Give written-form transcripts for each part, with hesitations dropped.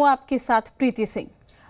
आपके साथ प्रीति Singh.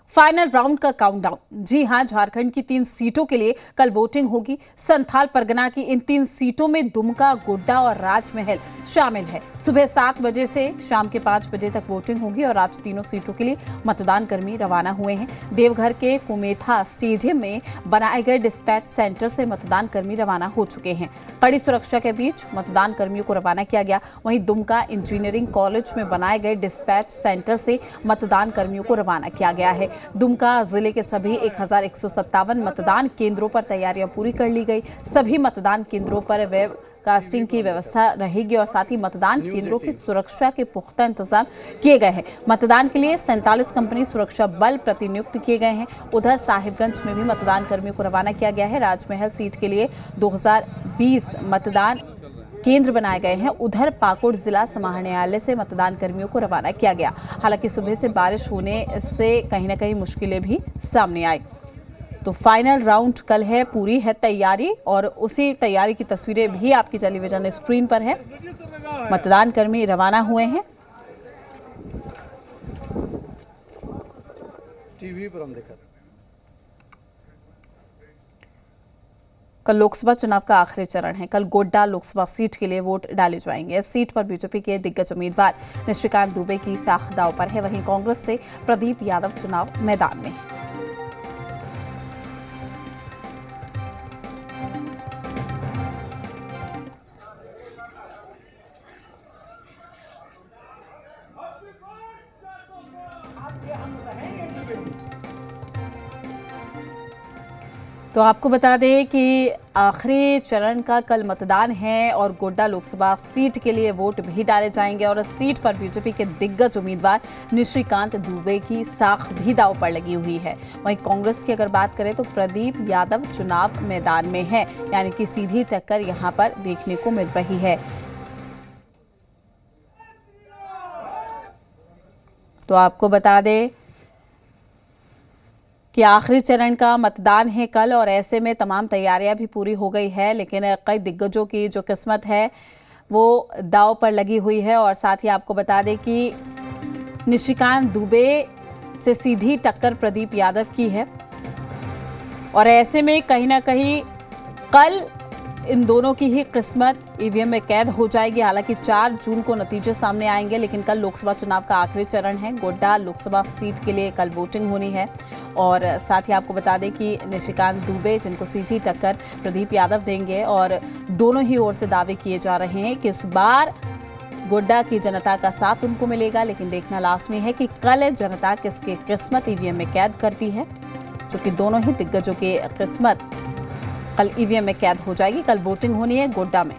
Final round का काउंटडाउन। जी हां, झारखंड की 3 सीटों के लिए कल वोटिंग होगी। संथाल परगना की इन 3 सीटों में दुमका, गोड्डा और राजमहल शामिल है। सुबह 7 बजे से शाम के 5 बजे तक वोटिंग होगी और आज तीनों सीटों के लिए मतदान कर्मी रवाना हुए हैं। देवघर के कुमेथा स्टेडियम में बनाए गए डिस्पैच सेंटर से मतदान कर्मी रवाना हो चुके हैं। कड़ी सुरक्षा के बीच मतदान कर्मियों को रवाना किया गया। वहीं दुमका इंजीनियरिंग कॉलेज में बनाए गए डिस्पैच सेंटर से मतदान कर्मियों को रवाना किया गया है। दुमका जिले के सभी 1157 मतदान केंद्रों पर तैयारियां पूरी कर ली गई। सभी मतदान केंद्रों पर वेब कास्टिंग की व्यवस्था रहेगी और साथ ही मतदान केंद्रों की सुरक्षा के पुख्ता इंतजाम किए गए हैं। मतदान के लिए 47 कंपनी सुरक्षा बल प्रतिनियुक्त किए गए हैं। उधर साहिबगंज में भी मतदान कर्मियों को रवाना किया गया है। राजमहल सीट के लिए 2020 मतदान केंद्र बनाए गए हैं। उधर पाकुड़ जिला समाहरणालय से मतदान कर्मियों को रवाना किया गया। हालांकि सुबह से बारिश होने से कहीं ना कहीं मुश्किलें भी सामने आई। तो फाइनल राउंड कल है, पूरी है तैयारी और उसी तैयारी की तस्वीरें भी आपकी टेलीविजन स्क्रीन पर है। मतदान कर्मी रवाना हुए हैं। टीवी पर हम देखा। कल लोकसभा चुनाव का आखिरी चरण है। कल गोड्डा लोकसभा सीट के लिए वोट डाले जाएंगे। इस सीट पर बीजेपी के दिग्गज उम्मीदवार निशिकांत दुबे की साख दांव पर है। वहीं कांग्रेस से प्रदीप यादव चुनाव मैदान में है। तो आपको बता दें कि आखिरी चरण का कल मतदान है और गोड्डा लोकसभा सीट के लिए वोट भी डाले जाएंगे और इस सीट पर बीजेपी के दिग्गज उम्मीदवार निशिकांत दुबे की साख भी दांव पर लगी हुई है। वहीं कांग्रेस की अगर बात करें तो प्रदीप यादव चुनाव मैदान में है, यानी कि सीधी टक्कर यहां पर देखने को मिल रही है। तो आपको बता दें कि आखिरी चरण का मतदान है कल और ऐसे में तमाम तैयारियां भी पूरी हो गई है, लेकिन कई दिग्गजों की जो किस्मत है वो दांव पर लगी हुई है। और साथ ही आपको बता दें कि निशिकांत दुबे से सीधी टक्कर प्रदीप यादव की है और ऐसे में कहीं ना कहीं कल इन दोनों की ही किस्मत ईवीएम में कैद हो जाएगी। हालांकि 4 जून को नतीजे सामने आएंगे, लेकिन कल लोकसभा चुनाव का आखिरी चरण है। गोड्डा लोकसभा सीट के लिए कल वोटिंग होनी है और साथ ही आपको बता दें कि निशिकांत दुबे जिनको सीधी टक्कर प्रदीप यादव देंगे और दोनों ही ओर से दावे किए जा रहे हैं कि इस बार गोड्डा की जनता का साथ उनको मिलेगा, लेकिन देखना लाजमी है कि कल जनता किसकी किस्मत ईवीएम में कैद करती है, क्योंकि दोनों ही दिग्गजों की किस्मत कल ईवीएम में कैद हो जाएगी। कल वोटिंग होनी है गोड्डा में।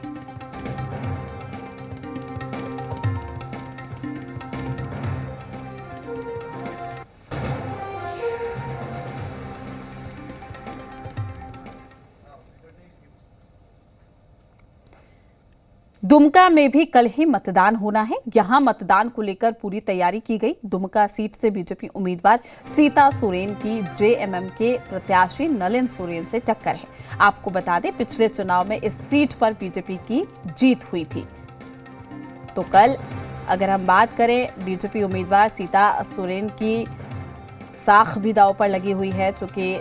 दुमका में भी कल ही मतदान होना है। यहां मतदान को लेकर पूरी तैयारी की गई। दुमका सीट से बीजेपी उम्मीदवार सीता सोरेन की जेएमएम के प्रत्याशी नलिन सोरेन से टक्कर है। आपको बता दें पिछले चुनाव में इस सीट पर बीजेपी की जीत हुई थी। तो कल अगर हम बात करें बीजेपी उम्मीदवार सीता सोरेन की साख भी दांव पर लगी हुई है, चूंकि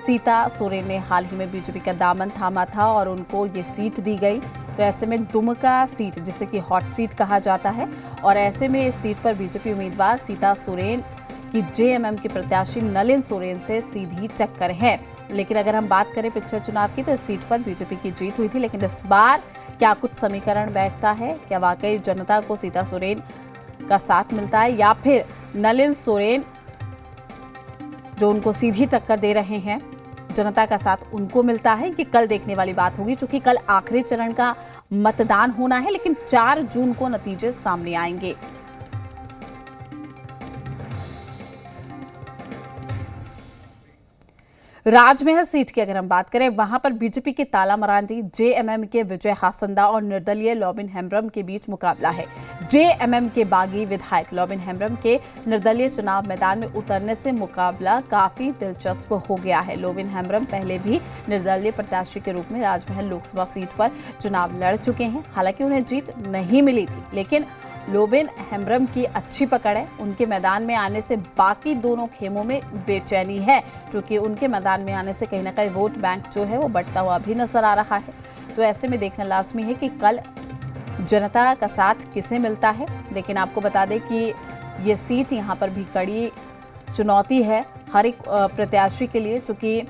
सीता सोरेन ने हाल ही में बीजेपी का दामन थामा था और उनको ये सीट दी गई। तो ऐसे में दुमका सीट जिसे कि हॉट सीट कहा जाता है और ऐसे में इस सीट पर बीजेपी उम्मीदवार सीता सोरेन की जेएमएम के प्रत्याशी नलिन सोरेन से सीधी टक्कर है। लेकिन अगर हम बात करें पिछले चुनाव की तो इस सीट पर बीजेपी की जीत हुई थी, लेकिन इस बार क्या कुछ समीकरण बैठता है? क्या वाकई जनता को सीता सोरेन का साथ मिलता है या फिर नलिन सोरेन जो उनको सीधी टक्कर दे रहे हैं जनता का साथ उनको मिलता है? कि कल देखने वाली बात होगी, क्योंकि कल आखिरी चरण का मतदान होना है, लेकिन 4 जून को नतीजे सामने आएंगे। राजमहल सीट की अगर हम बात करें, वहां पर बीजेपी के ताला मरांडी, जेएमएम के विजय हासंदा और निर्दलीय लॉबिन हेम्ब्रम के बीच मुकाबला है। जेएमएम के बागी विधायक लॉबिन हेम्ब्रम के निर्दलीय चुनाव मैदान में उतरने से मुकाबला काफी दिलचस्प हो गया है। लॉबिन हेम्ब्रम पहले भी निर्दलीय प्रत्याशी के रूप में राजमहल लोकसभा सीट पर चुनाव लड़ चुके हैं। हालांकि उन्हें जीत नहीं मिली थी, लेकिन लोबिन हेम्ब्रम की अच्छी पकड़ है। उनके मैदान में आने से बाकी दोनों खेमों में बेचैनी है, क्योंकि उनके मैदान में आने से कहीं ना कहीं वोट बैंक जो है वो बढ़ता हुआ भी नजर आ रहा है। तो ऐसे में देखना लाजमी है कि कल जनता का साथ किसे मिलता है। लेकिन आपको बता दें कि ये सीट यहाँ पर भी कड़ी चुनौती है हर एक प्रत्याशी के लिए, चूंकि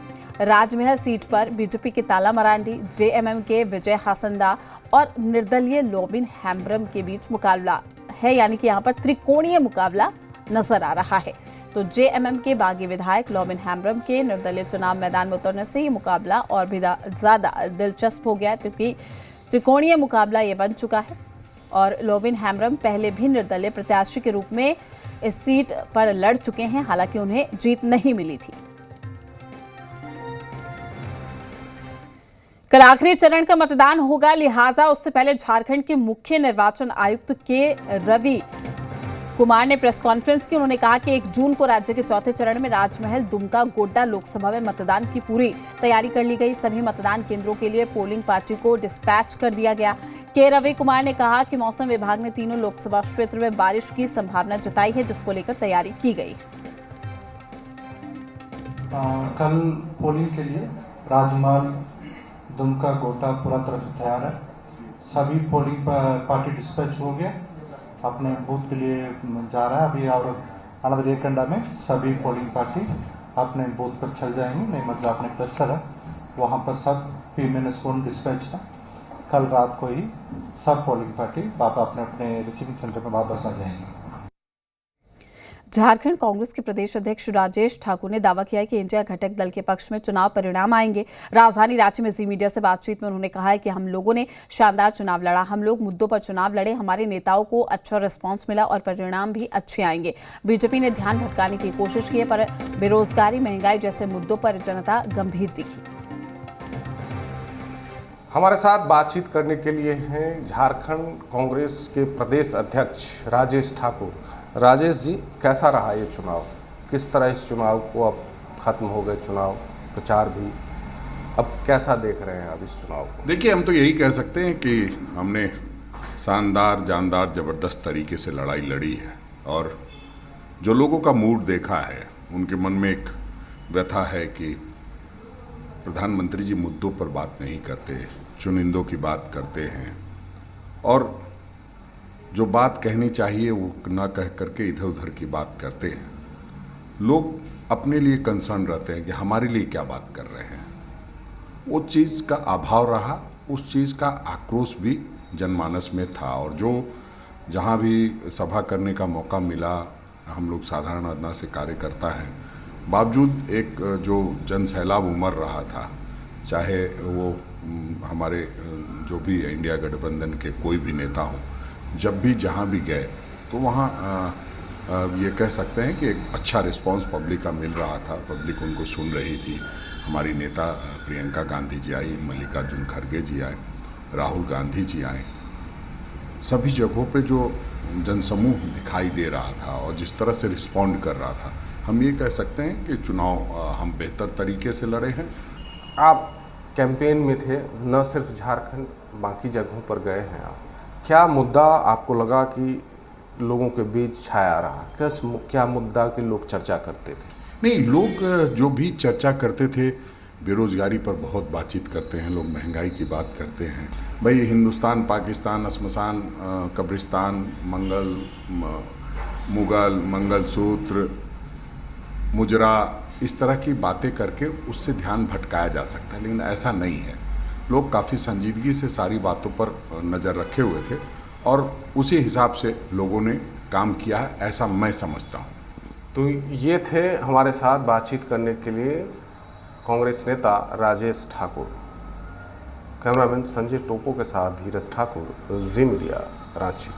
राजमहल सीट पर बीजेपी के ताला मरांडी, जेएमएम के विजय हासंदा और निर्दलीय लोबिन हेम्ब्रम के बीच मुकाबला है, यानी कि यहाँ पर त्रिकोणीय मुकाबला नजर आ रहा है। तो जेएमएम के बागी विधायक लोबिन हेम्ब्रम के निर्दलीय चुनाव मैदान में उतरने से ये मुकाबला और भी ज्यादा दिलचस्प हो गया है, क्योंकि त्रिकोणीय मुकाबला ये बन चुका है और लोबिन हेम्ब्रम पहले भी निर्दलीय प्रत्याशी के रूप में इस सीट पर लड़ चुके हैं, हालांकि उन्हें जीत नहीं मिली थी। कल आखिरी चरण का मतदान होगा, लिहाजा उससे पहले झारखंड के मुख्य निर्वाचन आयुक्त के रवि कुमार ने प्रेस कॉन्फ्रेंस की। उन्होंने कहा कि 1 जून को राज्य के चौथे चरण में राजमहल, दुमका, गोड्डा लोकसभा में मतदान की पूरी तैयारी कर ली गई। सभी मतदान केंद्रों के लिए पोलिंग पार्टी को डिस्पैच कर दिया गया। के रवि कुमार ने कहा कि मौसम विभाग ने तीनों लोकसभा क्षेत्र में बारिश की संभावना जताई है, जिसको लेकर तैयारी की गई। कल पोलिंग के लिए राजमहल, दुमका, गोड्डा पूरा तरह से तैयार है। सभी पोलिंग पार्टी डिस्पैच हो गया, अपने बूथ के लिए जा रहा है अभी, और अनदर 1 घंटा में सभी पोलिंग पार्टी अपने बूथ पर चल जाएंगे। नहीं मतलब अपने क्लस्टर है वहाँ पर सब P-1 डिस्पैच था। कल रात को ही सब पोलिंग पार्टी वापस अपने अपने रिसीविंग सेंटर में वापस आ जाएंगे। झारखंड कांग्रेस के प्रदेश अध्यक्ष राजेश ठाकुर ने दावा किया है कि इंडिया घटक दल के पक्ष में चुनाव परिणाम आएंगे। राजधानी रांची में जी मीडिया से बातचीत में उन्होंने कहा है कि हम लोगों ने शानदार चुनाव लड़ा, हम लोग मुद्दों पर चुनाव लड़े, हमारे नेताओं को अच्छा रिस्पांस मिला और परिणाम भी अच्छे आएंगे। बीजेपी ने ध्यान भटकाने की कोशिश की है, पर बेरोजगारी, महंगाई जैसे मुद्दों पर जनता गंभीर दिखी। हमारे साथ बातचीत करने के लिए हैं झारखंड कांग्रेस के प्रदेश अध्यक्ष राजेश ठाकुर। राजेश जी, कैसा रहा ये चुनाव? किस तरह इस चुनाव को, अब खत्म हो गए चुनाव प्रचार भी, अब कैसा देख रहे हैं अब इस चुनाव को? देखिए, हम तो यही कह सकते हैं कि हमने शानदार, जानदार, ज़बरदस्त तरीके से लड़ाई लड़ी है और जो लोगों का मूड देखा है उनके मन में एक व्यथा है कि प्रधानमंत्री जी मुद्दों पर बात नहीं करते, चुनिंदों की बात करते हैं और जो बात कहनी चाहिए वो ना कह करके इधर उधर की बात करते हैं। लोग अपने लिए कंसर्न रहते हैं कि हमारे लिए क्या बात कर रहे हैं। वो चीज़ का अभाव रहा, उस चीज़ का आक्रोश भी जनमानस में था और जो जहाँ भी सभा करने का मौका मिला, हम लोग साधारण आदमी से कार्यकर्ता हैं, बावजूद एक जो जन सैलाब उमड़ रहा था, चाहे वो हमारे जो भी इंडिया गठबंधन के कोई भी नेता हों, जब भी जहाँ भी गए तो वहाँ ये कह सकते हैं कि एक अच्छा रिस्पांस पब्लिक का मिल रहा था। पब्लिक उनको सुन रही थी। हमारी नेता प्रियंका गांधी जी आई, मल्लिकार्जुन खड़गे जी आए, राहुल गांधी जी आए। सभी जगहों पे जो जनसमूह दिखाई दे रहा था और जिस तरह से रिस्पॉन्ड कर रहा था, हम ये कह सकते हैं कि चुनाव हम बेहतर तरीके से लड़े हैं। आप कैंपेन में थे, न सिर्फ झारखंड, बाकी जगहों पर गए हैं आप। क्या मुद्दा आपको लगा कि लोगों के बीच छाया रहा? क्या मुद्दा कि लोग चर्चा करते थे? नहीं, लोग जो भी चर्चा करते थे, बेरोजगारी पर बहुत बातचीत करते हैं लोग, महंगाई की बात करते हैं। भाई हिंदुस्तान, पाकिस्तान, श्मशान, कब्रिस्तान, मुगल, मंगलसूत्र, मुजरा, इस तरह की बातें करके उससे ध्यान भटकाया जा सकता है, लेकिन ऐसा नहीं है। लोग काफ़ी संजीदगी से सारी बातों पर नज़र रखे हुए थे और उसी हिसाब से लोगों ने काम किया है, ऐसा मैं समझता हूँ। तो ये थे हमारे साथ बातचीत करने के लिए कांग्रेस नेता राजेश ठाकुर। कैमरामैन संजय टोपो के साथ धीरज ठाकुर, जी मीडिया, रांची।